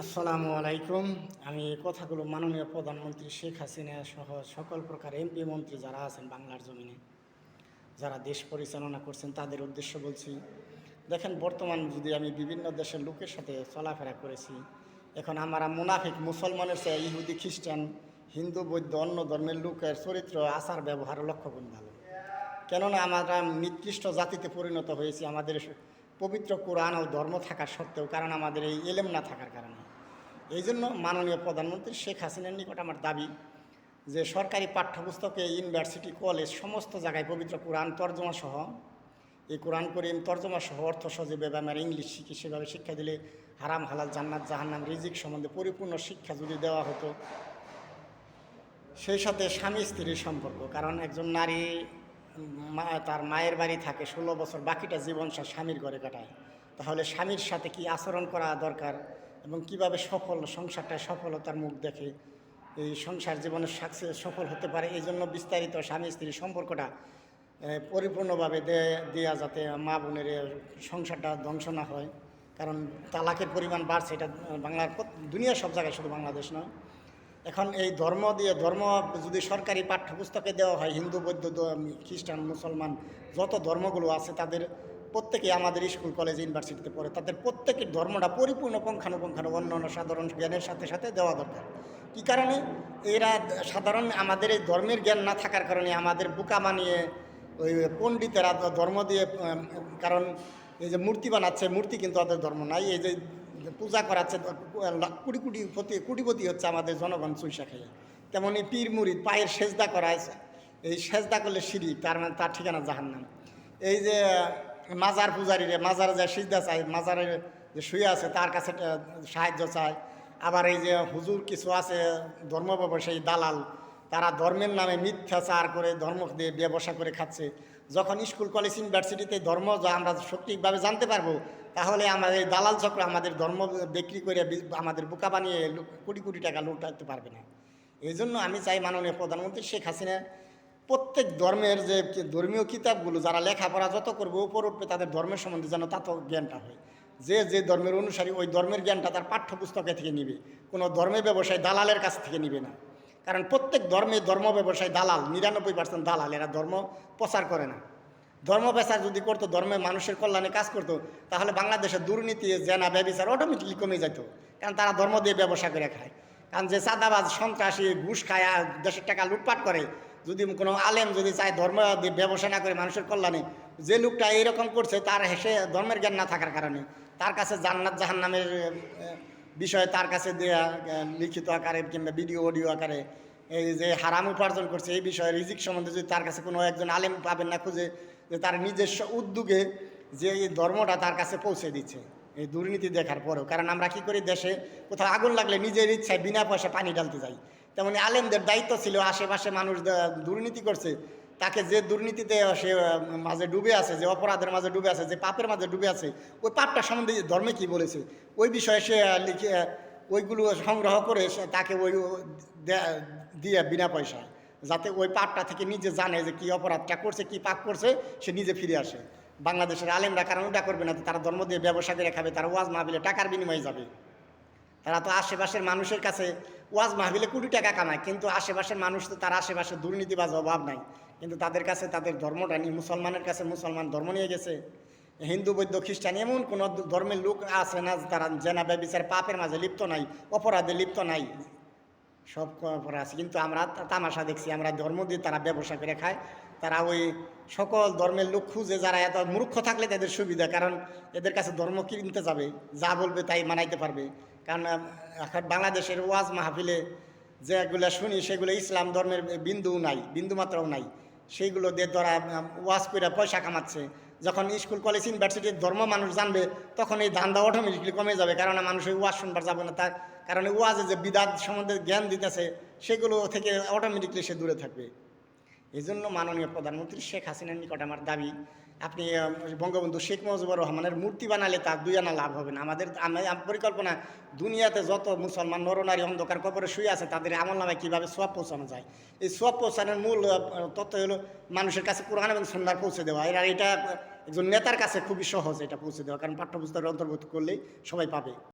আসসালামু আলাইকুম। আমি কথাগুলো মাননীয় প্রধানমন্ত্রী শেখ হাসিনা সহ সকল প্রকার এমপি মন্ত্রী যারা আছেন বাংলার জমিনে, যারা দেশ পরিচালনা করছেন তাদের উদ্দেশ্য বলছি। দেখেন, বর্তমান যদি আমি বিভিন্ন দেশের লোকের সাথে চলাফেরা করেছি, এখন আমরা মুনাফিক মুসলমানের চেয়ে ইহুদি খ্রিস্টান হিন্দু বৌদ্ধ অন্য ধর্মের লোকের চরিত্র আচার ব্যবহার লক্ষ্যগুণ ভালো। কেননা আমরা নিকৃষ্ট জাতিতে পরিণত হয়েছি আমাদের পবিত্র কোরআন ও ধর্ম থাকার সত্ত্বেও, কারণ আমাদের এই এলেম না থাকার কারণে। এই জন্য মাননীয় প্রধানমন্ত্রী শেখ হাসিনার নিকট আমার দাবি যে সরকারি পাঠ্যপুস্তকে ইউনিভার্সিটি কলেজ সমস্ত জায়গায় পবিত্র কোরআন তর্জমা সহ, এই কোরআন করিম তর্জমা সহ অর্থ সহ যেভাবে আমরা ইংলিশ শিখি সেভাবে শিক্ষা দিলে হারাম হালাল জান্নাত জাহান্নাম রিজিক সম্বন্ধে পরিপূর্ণ শিক্ষা যদি দেওয়া হতো। সেই সাথে স্বামী স্ত্রীর সম্পর্ক, কারণ একজন নারী তার মায়ের বাড়ি থাকে 16 বছর, বাকিটা জীবন সে স্বামীর ঘরে কাটায়। তাহলে স্বামীর সাথে কি আচরণ করা দরকার এবং কিভাবে সংসারটায় সফলতার মুখ দেখে এই সংসার জীবনের সফল হতে পারে, এই জন্য বিস্তারিত স্বামী স্ত্রীর সম্পর্কটা পরিপূর্ণভাবে দেয়া, যাতে মা বোনের সংসারটা ধ্বংস না হয়। কারণ তালাকের পরিমাণ বাড়ছে, এটা বাংলার দুনিয়ার সব জায়গায়, শুধু বাংলাদেশ নয়। এখন এই ধর্ম যদি সরকারি পাঠ্যপুস্তকে দেওয়া হয়, হিন্দু বৌদ্ধ খ্রিস্টান মুসলমান যত ধর্মগুলো আছে তাদের প্রত্যেকেই আমাদের স্কুল কলেজ ইউনিভার্সিটিতে পড়ে, তাদের প্রত্যেকের ধর্মটা পরিপূর্ণ পুঙ্খানুপুঙ্খানু অন্য সাধারণ জ্ঞানের সাথে সাথে দেওয়া দরকার। কী কারণে? এরা সাধারণ আমাদের এই ধর্মের জ্ঞান না থাকার কারণে আমাদের বোকা বানিয়ে ওই পণ্ডিতেরা ধর্ম দিয়ে, কারণ এই যে মূর্তি বানাচ্ছে, মূর্তি কিন্তু ওদের ধর্ম নাই। এই যে পূজা করাচ্ছে, কোটিপতি হচ্ছে আমাদের জনগণ চুইসা খাইয়া। তেমনি পীর মুরিদ পায়ের সেজদা করায়, এই সেজদা করলে শিরিক, তার ঠিকানা জাহান্নাম। এই যে মাজার পূজারীরে মাজারে যায় সিজদা চায়, মাজারের যে শুয়ে আছে তার কাছে সাহায্য চায়। আবার এই যে হুজুর কিছু আছে ধর্ম ব্যবসায়ী দালাল, তারা ধর্মের নামে মিথ্যাচার করে ধর্ম দিয়ে ব্যবসা করে খাচ্ছে। যখন স্কুল কলেজ ইউনিভার্সিটিতে ধর্ম আমরা সঠিকভাবে জানতে পারবো, তাহলে আমাদের এই দালাল চক্র আমাদের ধর্ম বিক্রি করে আমাদের বোকা বানিয়ে কোটি কোটি টাকা লুটাতে পারবে না। এই জন্য আমি চাই মাননীয় প্রধানমন্ত্রী শেখ হাসিনা প্রত্যেক ধর্মের যে ধর্মীয় কিতাবগুলো যারা লেখাপড়া যত করবে উপর উঠবে, তাদের ধর্মের সম্বন্ধে যেন তত জ্ঞানটা হয়। যে ধর্মের অনুসারী ওই ধর্মের জ্ঞানটা তার পাঠ্যপুস্তকে থেকে নিবে, কোনো ধর্মের ব্যবসায়ী দালালের কাছ থেকে নিবে না। কারণ প্রত্যেক ধর্ম ব্যবসায়ী দালাল, 99% দালাল, এরা ধর্ম প্রচার করে না। ধর্ম প্রচার যদি করতো, ধর্মের মানুষের কল্যাণে কাজ করতো, তাহলে বাংলাদেশের দুর্নীতি জেনা ব্যবচার অটোমেটিকলি কমে যেত। কারণ তারা ধর্ম দিয়ে ব্যবসা করে খায়। কারণ যে চাঁদাবাজ সন্ত্রাসী ঘুষ খায় দেশের টাকা লুটপাট করে, যদি কোনো আলেম যদি চায় ধর্ম দিয়ে ব্যবসা না করে মানুষের কল্যাণে, যে লোকটা এইরকম করছে তার সে ধর্মের জ্ঞান না থাকার কারণে তার কাছে জান্নাত জাহান্নামের বিষয়ে তার কাছে দেয়া লিখিত আকারে কিংবা ভিডিও অডিও আকারে এই যে হারাম উপার্জন করছে এই বিষয়ে রিজিক সম্বন্ধে যদি তার কাছে কোনো একজন আলেম পাবেন না খুঁজে, যে তার নিজস্ব উদ্যোগে যে এই ধর্মটা তার কাছে পৌঁছে দিচ্ছে এই দুর্নীতি দেখার পরেও। কারণ আমরা কী করি, দেশে কোথাও আগুন লাগলে নিজের ইচ্ছায় বিনা পয়সা পানি ঢালতে যাই। তেমনি আলেমদের দায়িত্ব ছিল, আশেপাশে মানুষ দুর্নীতি করছে তাকে, যে দুর্নীতিতে সে মাঝে ডুবে আছে, যে অপরাধের মাঝে ডুবে আছে, যে পাপের মাঝে ডুবে আছে, ওই পাপটা সম্বন্ধে ধর্মে কী বলেছে ওই বিষয়ে সে লিখে ওইগুলো সংগ্রহ করে তাকে ওই দিয়ে বিনা পয়সায়, যাতে ওই পাপটা থেকে নিজে জানে যে কী অপরাধটা করছে, কী পাপ করছে, সে নিজে ফিরে আসে। বাংলাদেশের আলেমরা কারণ ওটা করবে না, তারা ধর্ম দিয়ে ব্যবসা করে খাবে, তারা ওয়াজ মাহফিলে টাকার বিনিময়ে যাবে। তারা তো আশেপাশের মানুষের কাছে ওয়াজ মাহফিলে কোটি টাকা কামায়, কিন্তু আশেপাশের মানুষ তো তার আশেপাশে দুর্নীতিবাজ অভাব নাই, কিন্তু তাদের কাছে তাদের ধর্মটা নিয়ে, মুসলমানের কাছে মুসলমান ধর্ম নিয়ে গেছে। হিন্দু বৌদ্ধ খ্রিস্টান এমন কোনো ধর্মের লোক আছে না তারা জেনা ব্যভিচার পাপের মাঝে লিপ্ত নাই, অপরাধে লিপ্ত নাই, সব করা আছে। কিন্তু আমরা তামাশা দেখছি, আমরা ধর্ম দিয়ে তারা ব্যবসা করে খায়। তারা ওই সকল ধর্মের লোক খুঁজে, যারা এত মূর্খ থাকলে তাদের সুবিধা, কারণ এদের কাছে ধর্ম কিনতে যাবে, যা বলবে তাই মানাইতে পারবে। কারণ এখন বাংলাদেশের ওয়াজ মাহফিলে যেগুলো শুনি সেগুলো ইসলাম ধর্মের বিন্দুও নাই, বিন্দুমাত্রাও নাই। সেইগুলো দিয়ে তারা ওয়াজ করে পয়সা কামাচ্ছে। যখন স্কুল কলেজ ইউনিভার্সিটির ধর্ম মানুষ জানবে, তখন এই ধান্দা অটোমেটিকলি কমে যাবে, কারণ মানুষ ওই ওয়াজ শুনবার যাবে না। তার কারণে ওয়াজে যে বিদাত সম্বন্ধে জ্ঞান দিতেছে সেগুলো থেকে অটোমেটিকলি সে দূরে থাকবে। এই জন্য মাননীয় প্রধানমন্ত্রী শেখ হাসিনার নিকট আমার দাবি, আপনি বঙ্গবন্ধু শেখ মুজিবুর রহমানের মূর্তি বানালে তার দুই আনা লাভ হবে না। আমাদের পরিকল্পনা, দুনিয়াতে যত মুসলমান নরনারী অন্ধকার কবরে শুয়ে আছে তাদের আমল নামে কীভাবে সোয়াব পৌঁছানো যায়। এই সোয়াব পৌঁছানোর মূল তত্ত্ব হলো মানুষের কাছে কোরআন এবং সুন্নাহ পৌঁছে দেওয়া। আর এটা একজন নেতার কাছে খুবই সহজ এটা পৌঁছে দেওয়া, কারণ পাঠ্যপুস্তকের অন্তর্ভুক্ত করলেই সবাই পাবে।